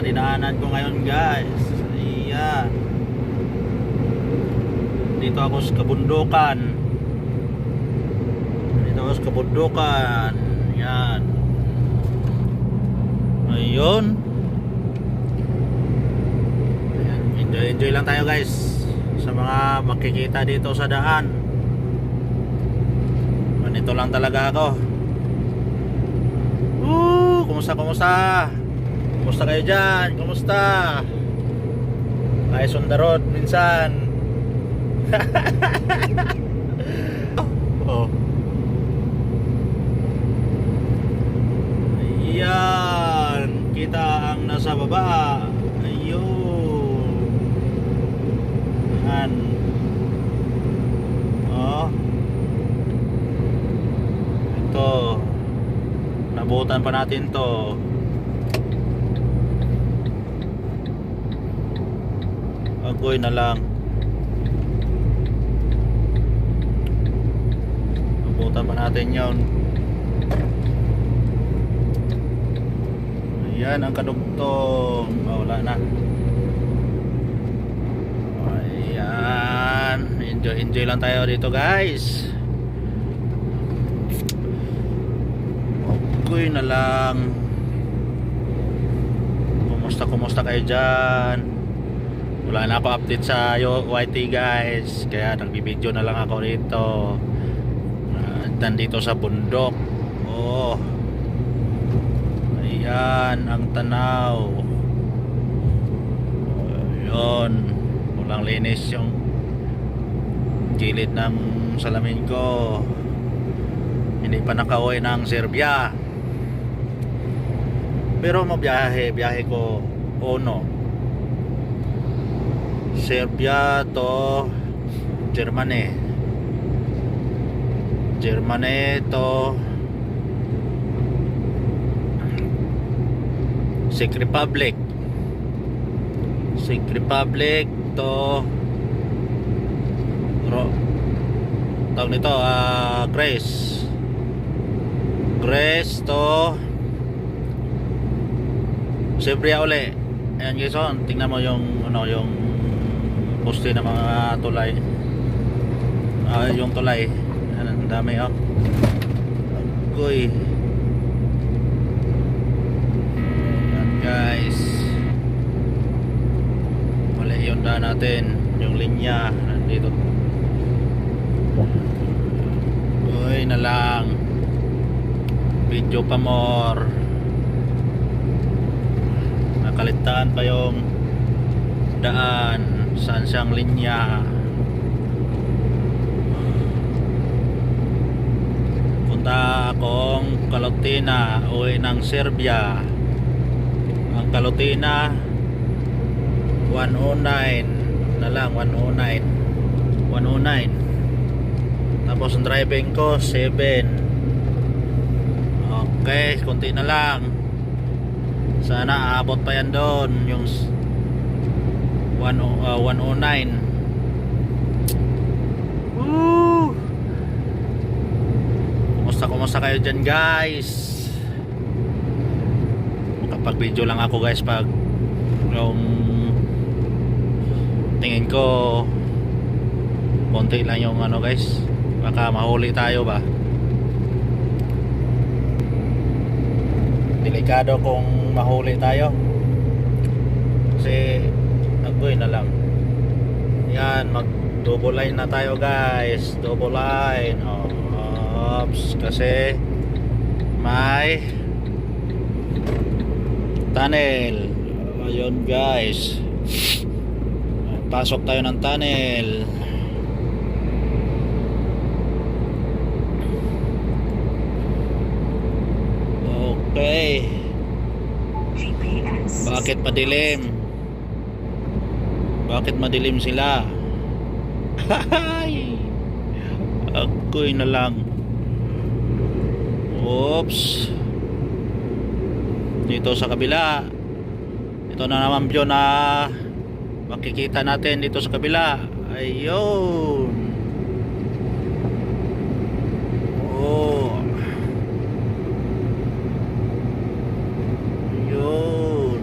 dinaanan ko ngayon guys. Ayan. Dito ako sa kabundukan. Yan. Ayun. Ayan. Enjoy lang tayo guys sa mga makikita dito sa daan. Ganito lang talaga ako. Kumusta kayo dyan? Kumusta? Ayos on the road minsan. Oh. Ayan, kita ang nasa baba. Ayun. Ayan. Oh. Ito. Nabutan pa natin to. Agoy na lang. Nabutan pa natin yun. Ayan ang kadugtong. Wala na. Ayan. Enjoy lang tayo dito guys. Agoy na lang. Kumusta kayo dyan? Wala na ako update sa YT guys, kaya nagbibideo na lang ako rito. Nandito sa bundok. Oh. Ayan ang tanaw. Ayun. Walang linis yung gilid ng salamin ko. Hindi pa nakauwi ng Serbia. Pero biyahe ko Ono. Serbia to Germany to Czech Republic to tawag nito Greece to Serbia uli. Ayan guys, tingnan mo yung yung poste ng mga tulay. Yung tulay. Ang dami Agoy. Ayan guys. Mali yung daan natin. Yung linya. Nandito. Agoy na lang. Video pa more. Nakalitaan pa yung daan. Saan siyang linya. Punta akong Kalotina, uwi ng Serbia. Ang Kalotina 109 na lang, 109. Tapos ang driving ko 7. Okay, konti na lang. Sana aabot pa yan doon yung 109. Woo! Kumusta kayo dyan guys? Kapag video lang ako guys pag yung tingin ko konti lang yung guys, baka mahuli tayo ba. Delikado kung mahuli tayo kasi agoy na lang. Yan, mag double line na tayo guys. Double line. Oops, kasi may tunnel. Ayun guys. Pasok tayo ng tunnel. Okay. Bakit madilim? Bakit madilim sila? Agoy na lang. Oops. Dito sa kabila. Ito na naman view na makikita natin dito sa kabila. Ayun. Oh. Ayun.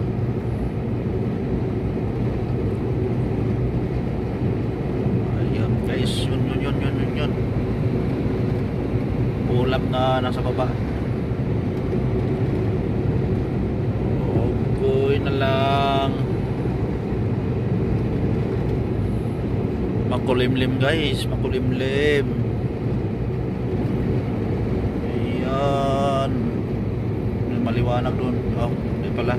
na nasa baba. Okay na lang. Makulimlim guys, makulimlim. Ayan. May maliwanag doon. Oh, hindi pala.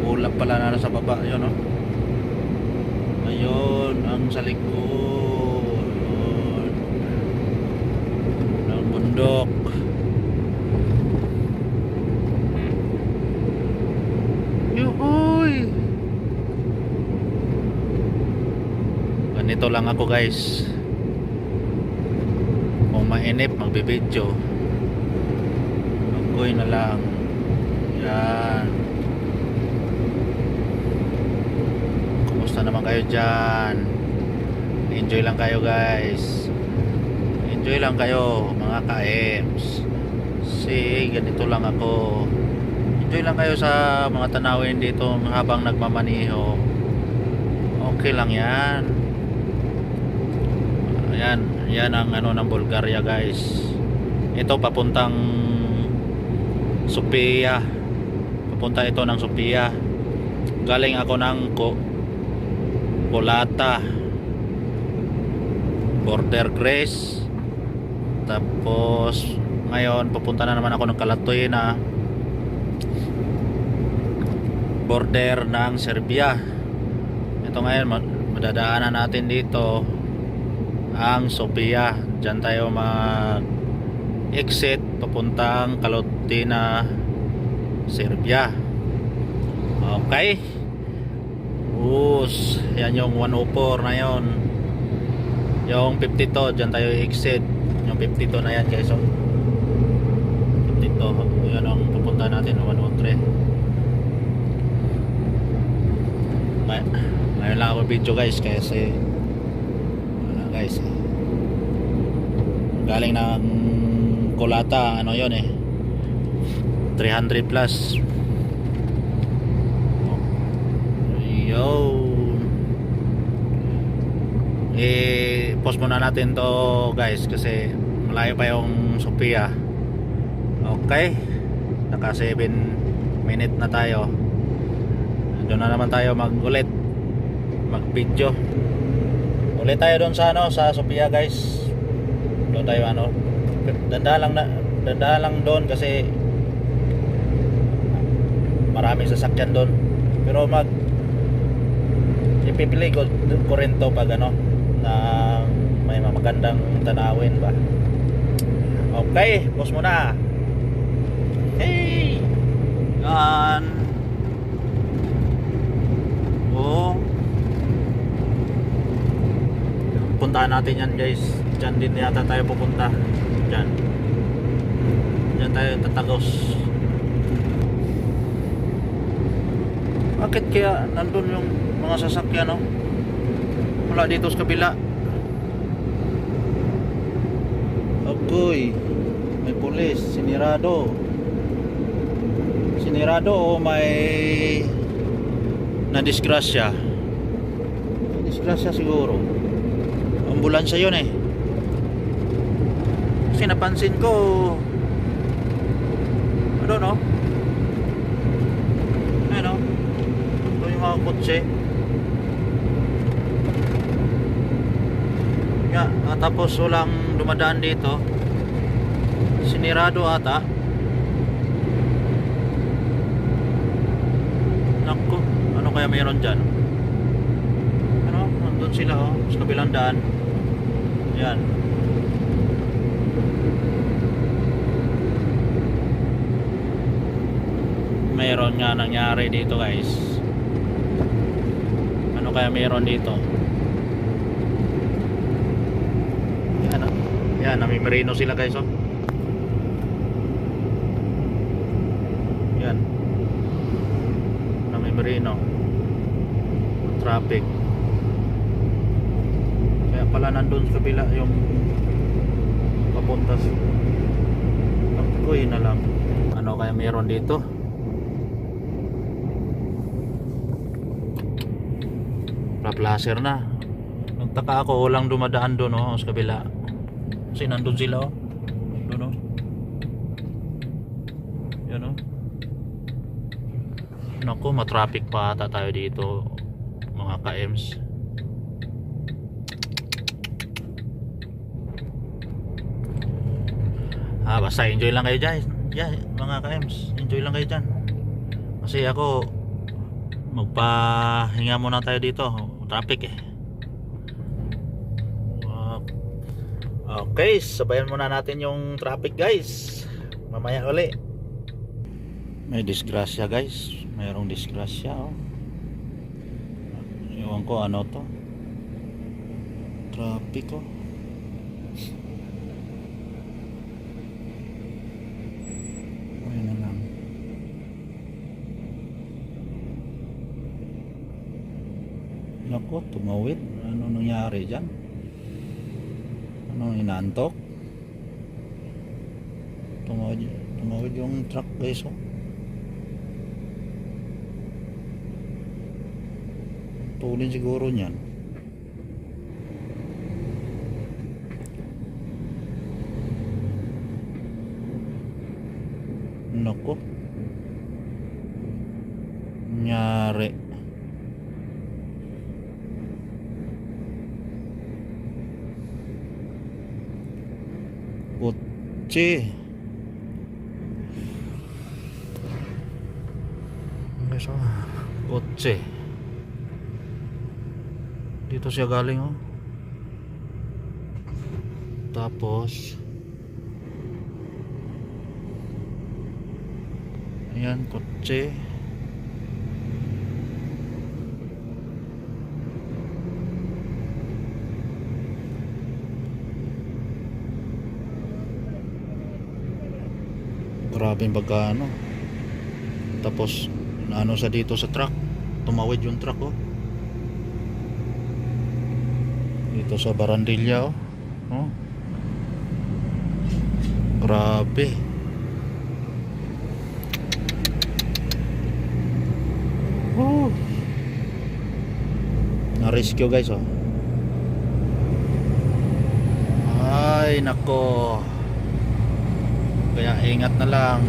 Ulap pala na nasa baba. Ayun oh. Ayun, ang sa likod. Ayun. Ang bundok. Yuhuy! Ganito lang ako guys. Kung mainip, magbibidyo. Maggoy na lang. Yan. Kumusta naman kayo dyan? Enjoy lang kayo guys. Enjoy lang kayo mga ka-ems. See, ganito lang ako. Enjoy lang kayo sa mga tanawin dito habang nagmamaniho. Okay lang yan. Ayan, yan ang ano ng Bulgaria guys. Ito papuntang Sofia. Papunta ito ng Sofia. Galing ako ng Kolata, Border Grace. Tapos ngayon papunta na naman ako ng Kalatoina, border ng Serbia. Ito ngayon madadaanan natin dito ang Sofia. Diyan tayo mag exit papuntang Kalatoina, Serbia. Okay. Yan yung 104 na yon. Yung 52 diyan tayo exit. Yung 52 na yan guys. 52 yan ang pupunta natin, 103. Ngayon lang ako video guys kasi guys galing ng Kolata, ano yon 300 plus. Yo, post muna natin to guys kasi malayo pa yung Sofia. Okay, naka 7 minute na tayo. Doon na naman tayo mag video ulit tayo doon sa sa Sofia guys. Doon tayo dandahan lang doon kasi maraming sasakyan doon, pero ipipili ko rin to pag na may magandang tanawin ba. Okay, pause muna. Hey, yan. Puntahan natin yan guys. Diyan din yata tayo pupunta. Diyan tayo tatagos. Bakit kaya nandun yung mga sasakyan wala dito sa kabila? Agoy, may pulis. Sinirado o may nadisgrasya siguro. Ambulansya yun kasi napansin ko ito yung mga kotse tapos walang dumadaan dito. Sinirado ata. Naku, ano kaya mayroon dyan? Nandun sila sa kabilang daan. Yan. Mayroon nga nangyari dito guys. Ano kaya mayroon dito? Yan, namimerino sila guys Yan. Namimerino. Traffic. Kaya pala nandun sa kabila yung papuntas. Akoy na lang. Ano kaya mayroon dito? Placer na. Nagtaka ako walang dumadaan doon sa kabila. Kasi nandun sila doon Yan o. Naku, matraffic pa ata tayo dito mga ka-ems. Basta enjoy lang kayo dyan, mga ka-ems. Enjoy lang kayo dyan. Kasi ako, magpahinga muna tayo dito. Traffic eh. Okay, sabayan muna natin yung traffic guys. Mamaya uli. May disgrasya guys. Mayroong disgrasya oh. Iwan ko ano to. Traffic oh. Ayun na lang. Nako, tumawid. Ano nangyari dyan? Ano inaantok? Tumawid yung truck guys oh. Tulin siguro niyan. Nako, nyari. Kotse. Guys oh, kotse. Dito siya galing oh. Tapos ayan, kotse. Grabe yung pagkaano. Tapos naano sa dito sa truck. Tumawid yung truck oh. Dito sa Barandilla oh. Oh. Grabe. Oh. Na-rescue guys oh. Ay nako. Kaya ingat na lang.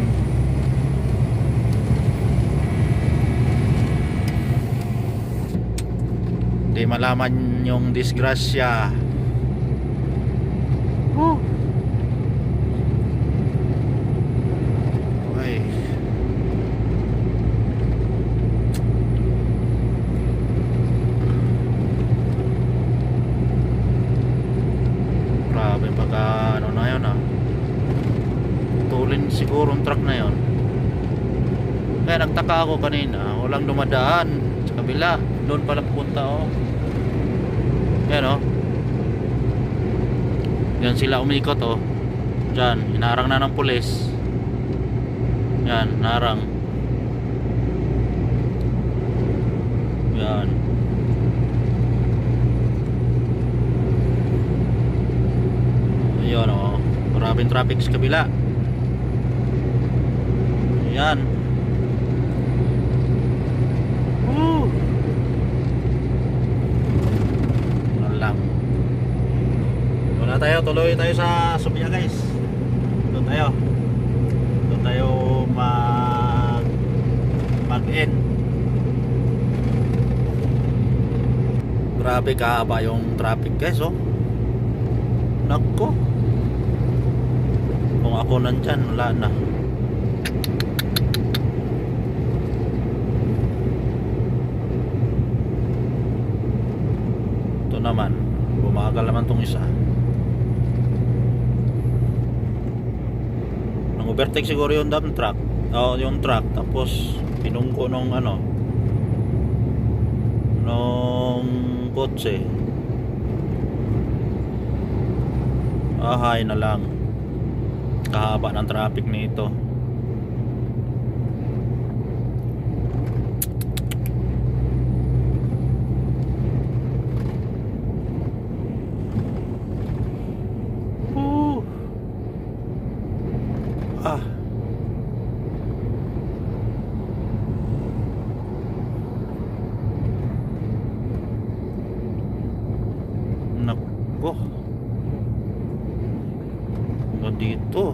Di malaman yung disgrasya. Okay. Grabe pagka ano na yun ah. Tulin siguro ang truck na yun. Kaya nagtaka ako kanina, walang dumadaan sa kabila. Doon pala pupunta oh. Yan oh. Yan sila umikot oh. Diyan, inarang na ng pulis. Yan, narang. Yan. Ayun oh. Maraming traffic sa kabila. Yan. Tayo, tuloy tayo sa Sophia guys. Doon tayo mag-end. Grabe kahaba yung traffic guys oh. Nako, kung ako nandyan wala na. Ito naman, bumagal naman tong isa. Overtake siguro yung dump truck. Yung truck tapos pinungko nung ano nung kotse. Ahay na lang. Kahaba ng traffic nito. Nako, dito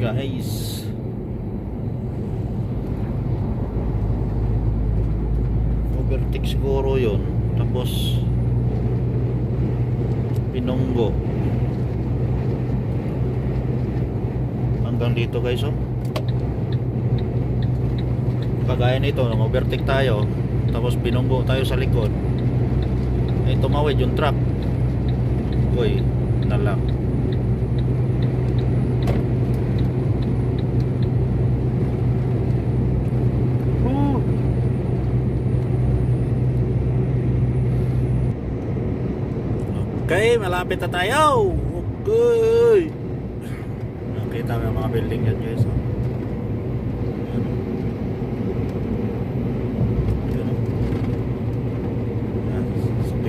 guys. Overtake siguro yun. Tapos pinunggo hanggang dito guys, oh. Kagaya nito, nang overtake tayo tapos binunggo tayo sa likod, ay tumawid yung truck. Uy, na lang. Okay, malapit na tayo. Okay. Nakita mo yung mga building yan guys, oh.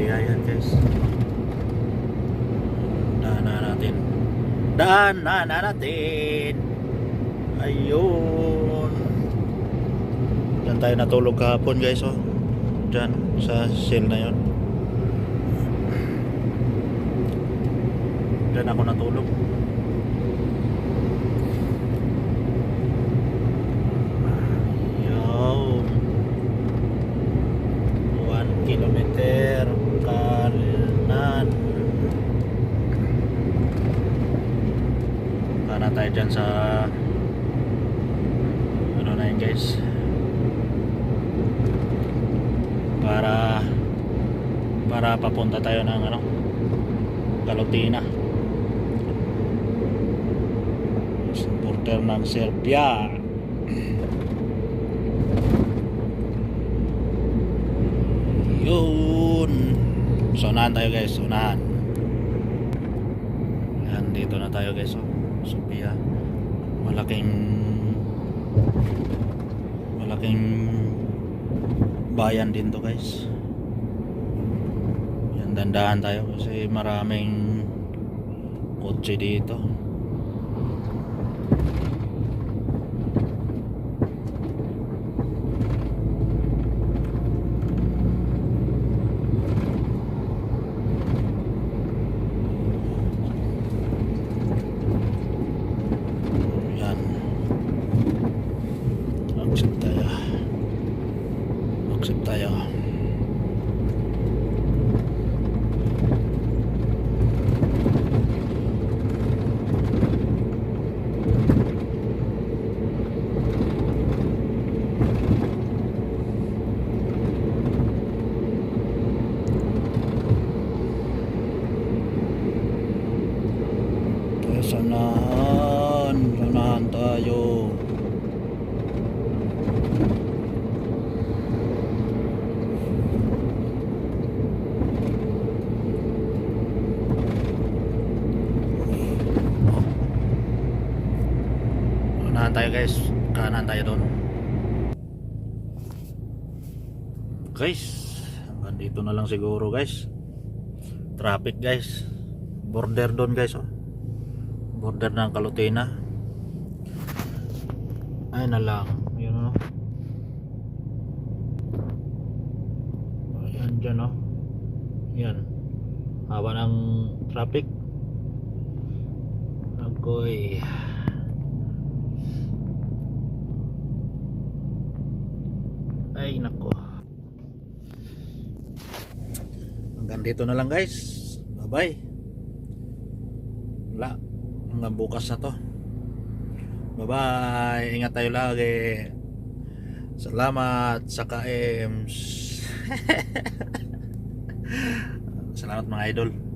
Yan guys. Daanan natin. Ayun. Diyan tayo natulog kahapon guys, oh. Diyan sa shell na yon. Diyan ako natulog. Ayun. 1 kilometer kanan. Kana tayo dyan sa ano na yun guys, para papunta tayo ng ano, Kalutina, border ng Serbia. Yun, so unahan tayo guys, unahan. Yan, dito na tayo guys, oh. Sofia, malaking bayan din to guys. Yan, dandahan tayo kasi maraming kotse dito. Accept tayo. Kaya sanahan tayo. Tayo guys, kanan tayo doon guys. Hanggang dito na lang siguro guys. Traffic guys, border doon guys, oh. Border ng Kalutina. Ay na lang yun, oh. Ayan dyan, oh. Yan, haba ng traffic. Agoy. Ay nako. Hanggang dito na lang guys. Bye bye. Wala, hanggang bukas na to. Bye bye. Ingat tayo lagi. Salamat sa KMs. Salamat mga idol.